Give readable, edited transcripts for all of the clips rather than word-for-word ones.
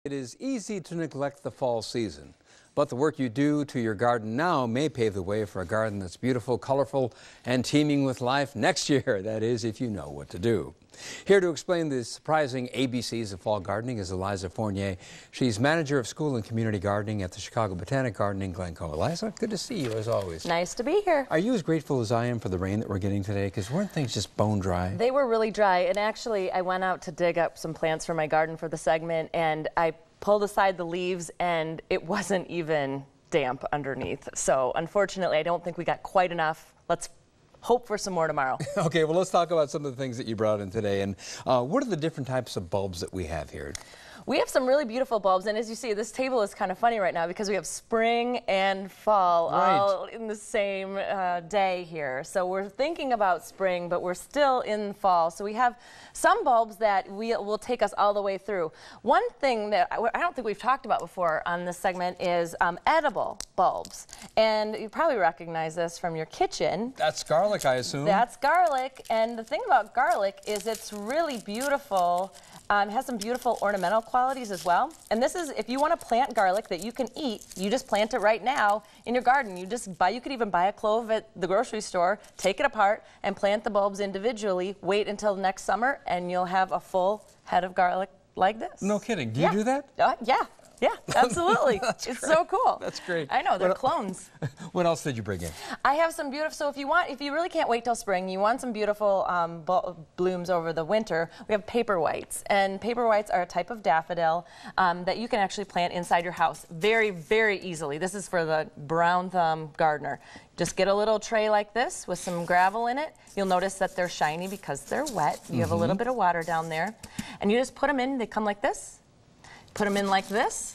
It is easy to neglect the fall season, but the work you do to your garden now may pave the way for a garden that's beautiful, colorful, and teeming with life next year. That is, if you know what to do. Here to explain the surprising ABCs of fall gardening is Eliza Fournier. She's manager of school and community gardening at the Chicago Botanic Garden in Glencoe. Eliza, good to see you as always. Nice to be here. Are you as grateful as I am for the rain that we're getting today? Because weren't things just bone dry? They were really dry, and actually I went out to dig up some plants for my garden for the segment, and I pulled aside the leaves and it wasn't even damp underneath. So unfortunately, I don't think we got quite enough. Let's hope for some more tomorrow. Okay, well, let's talk about some of the things that you brought in today. And what are the different types of bulbs that we have here? We have some really beautiful bulbs, and as you see, this table is kind of funny right now because we have spring and fall all in the same day here. So we're thinking about spring, but we're still in fall. So we have some bulbs that will take us all the way through. One thing that I don't think we've talked about before on this segment is edible bulbs. And you probably recognize this from your kitchen. That's garlic, I assume. That's garlic, and the thing about garlic is it's really beautiful. It has some beautiful ornamental qualities as well. And this is, if you want to plant garlic that you can eat, you just plant it right now in your garden. You could even buy a clove at the grocery store, take it apart, and plant the bulbs individually. Wait until next summer, and you'll have a full head of garlic like this. No kidding. Do you do that? Yeah, absolutely. It's great. So cool. That's great. I know, they're clones. What else did you bring in? I have some beautiful, so if you really can't wait till spring, you want some beautiful blooms over the winter, we have paper whites. And paper whites are a type of daffodil that you can actually plant inside your house very, very easily. This is for the brown thumb gardener. Just get a little tray like this with some gravel in it. You'll notice that they're shiny because they're wet. You have a little bit of water down there. And you just put them in, they come like this. Put them in like this,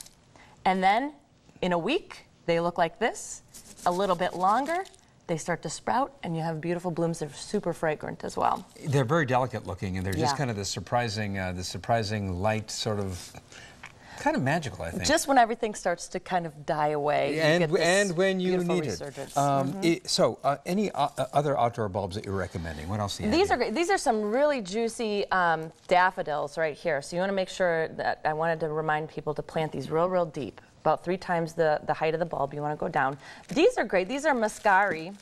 and then in a week, they look like this. A little bit longer, they start to sprout, and you have beautiful blooms that are super fragrant as well. They're very delicate looking, and they're just kind of the surprising light, sort of, kind of magical, I think. Just when everything starts to kind of die away, and when you need resurgence. it. Any other outdoor bulbs that you're recommending? What else do you have? These are great. These are some really juicy daffodils right here. So you want to make sure that I wanted to remind people to plant these real deep, about 3 times the height of the bulb. You want to go down. These are great. These are muscari.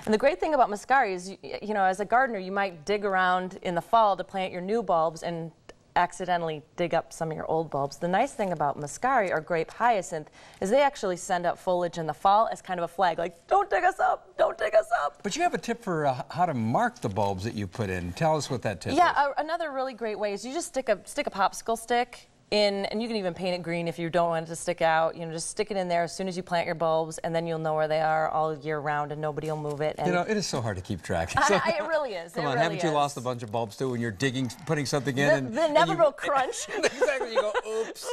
And the great thing about muscari is, you know, as a gardener, you might dig around in the fall to plant your new bulbs and accidentally dig up some of your old bulbs. The nice thing about muscari or grape hyacinth is they actually send up foliage in the fall as kind of a flag, like, don't dig us up, don't dig us up. But you have a tip for how to mark the bulbs that you put in. Tell us what that tip is. Yeah, another really great way is you just stick a popsicle stick in, and you can even paint it green if you don't want it to stick out. You know, just stick it in there as soon as you plant your bulbs, and then you'll know where they are all year round, and nobody will move it. And you know, it is so hard to keep track. It really is. Come on, really haven't you lost a bunch of bulbs too when you're putting something in? The inevitable crunch. Exactly. You go, oops.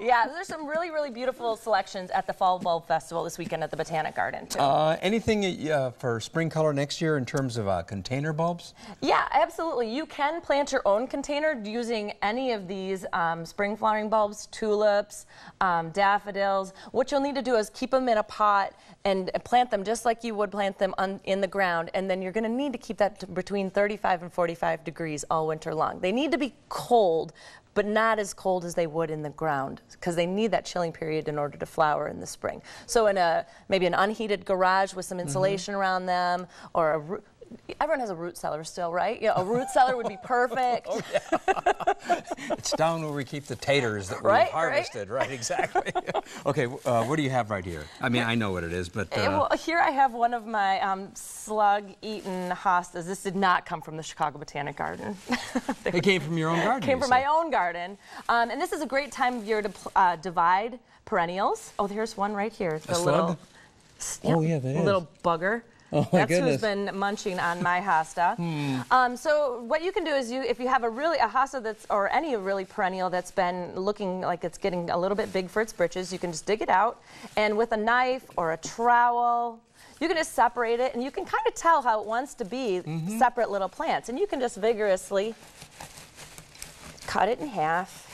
Yeah, there's some really beautiful selections at the Fall Bulb Festival this weekend at the Botanic Garden too. Anything for spring color next year in terms of container bulbs? Yeah, absolutely. You can plant your own container using any of these spring flowering bulbs, tulips, daffodils. What you'll need to do is keep them in a pot and plant them just like you would plant them in the ground, and then you're going to need to keep that between 35 and 45 degrees all winter long. They need to be cold, but not as cold as they would in the ground, because they need that chilling period in order to flower in the spring. So in maybe an unheated garage with some insulation around them, or everyone has a root cellar still, right? Yeah, a root cellar would be perfect. Oh, yeah. It's down where we keep the taters that we've harvested, right? Exactly. Okay, what do you have right here? I mean, I know what it is, but... Well, here I have one of my slug-eaten hostas. This did not come from the Chicago Botanic Garden. It came from your own garden? Came from my own garden. And this is a great time of year to divide perennials. Oh, here's one right here. A slug? Oh, yeah, that is. Little bugger. Oh, that's who's been munching on my hosta. So what you can do is, if you have a hosta or any really perennial that's been looking like it's getting a little bit big for its britches, you can just dig it out, and with a knife or a trowel, you can just separate it, and you can kind of tell how it wants to be separate little plants, and you can just vigorously cut it in half.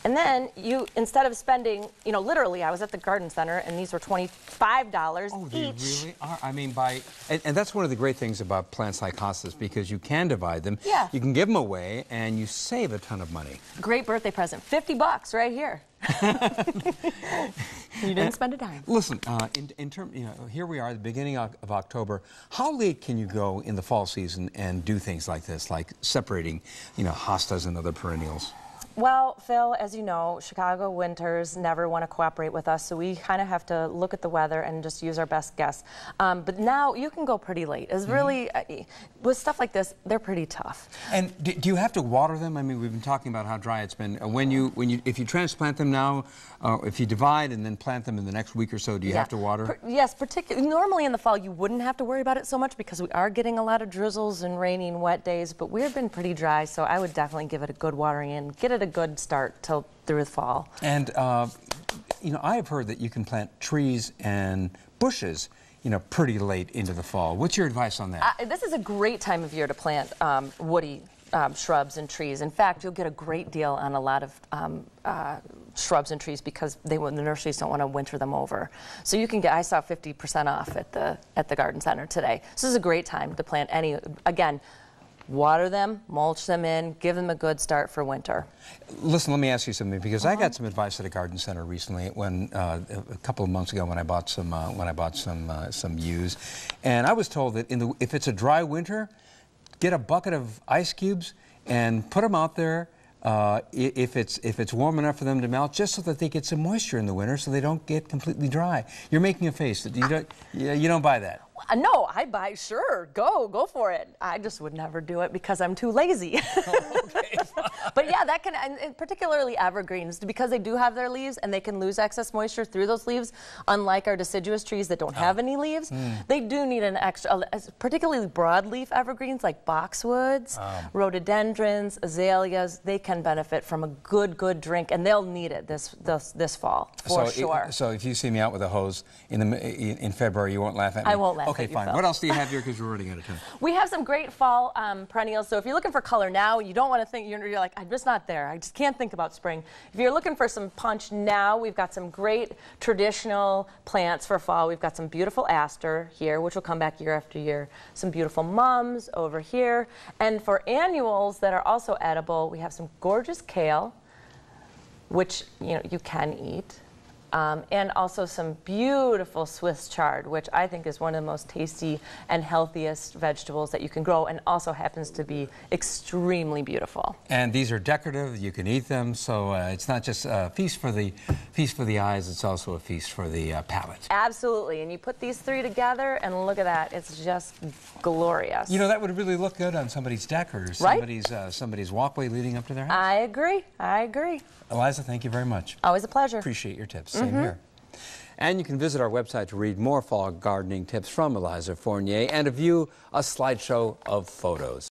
And then you, instead of spending, you know, literally, I was at the garden center and these were $25 Oh, each. they really are. I mean, and that's one of the great things about plants like hostas, because you can divide them. Yeah. You can give them away, and you save a ton of money. Great birthday present. $50 right here. You didn't spend a dime. Listen, in terms, you know, here we are at the beginning of October. How late can you go in the fall season and do things like this, like separating, you know, hostas and other perennials? Well, Phil, as you know, Chicago winters never want to cooperate with us, so we kind of have to look at the weather and just use our best guess. But now you can go pretty late. It's really, with stuff like this, they're pretty tough. And do you have to water them? I mean, we've been talking about how dry it's been. If you transplant them now, if you divide and then plant them in the next week or so, do you have to water? Yes, particularly. Normally in the fall, you wouldn't have to worry about it so much because we are getting a lot of drizzles and raining wet days, but we've been pretty dry, so I would definitely give it a good watering in. Get it a good start till through the fall. And you know, I have heard that you can plant trees and bushes, you know, pretty late into the fall. What's your advice on that? This is a great time of year to plant woody shrubs and trees. In fact, you'll get a great deal on a lot of shrubs and trees because the nurseries don't want to winter them over. So you can get, I saw 50% off at the garden center today. So this is a great time to plant any, again, water them, mulch them in, give them a good start for winter. Listen, let me ask you something, because I got some advice at a garden center recently when a couple of months ago when I bought some yews, and I was told that if it's a dry winter, get a bucket of ice cubes and put them out there. If it's warm enough for them to melt, just so that they get some moisture in the winter, so they don't get completely dry. You're making a face that you don't buy that. No, I buy, sure, go for it. I just would never do it because I'm too lazy. Oh, okay. But yeah, that can, and particularly evergreens, because they do have their leaves and they can lose excess moisture through those leaves, unlike our deciduous trees that don't have any leaves. They do need an extra, particularly broadleaf evergreens like boxwoods, rhododendrons, azaleas, they can benefit from a good drink, and they'll need it this fall, for sure. So if you see me out with a hose in February, you won't laugh at me? I won't laugh at you, Okay, fine. Phil. What else do you have here, because we're running out of time? We have some great fall perennials. So if you're looking for color now, you don't want to think, you're like, I'm just not there. I just can't think about spring. If you're looking for some punch now, we've got some great traditional plants for fall. We've got some beautiful aster here, which will come back year after year. Some beautiful mums over here. And for annuals that are also edible, we have some gorgeous kale, which you can eat. And also some beautiful Swiss chard, which I think is one of the most tasty and healthiest vegetables that you can grow, and also happens to be extremely beautiful. And these are decorative. You can eat them, so it's not just a feast for the eyes. It's also a feast for the palate. Absolutely, and you put these three together, and look at that. It's just glorious. You know, that would really look good on somebody's deck or somebody's walkway leading up to their house. I agree. Eliza, thank you very much. Always a pleasure. Appreciate your tips. Same here. And you can visit our website to read more fall gardening tips from Eliza Fournier and to view a slideshow of photos.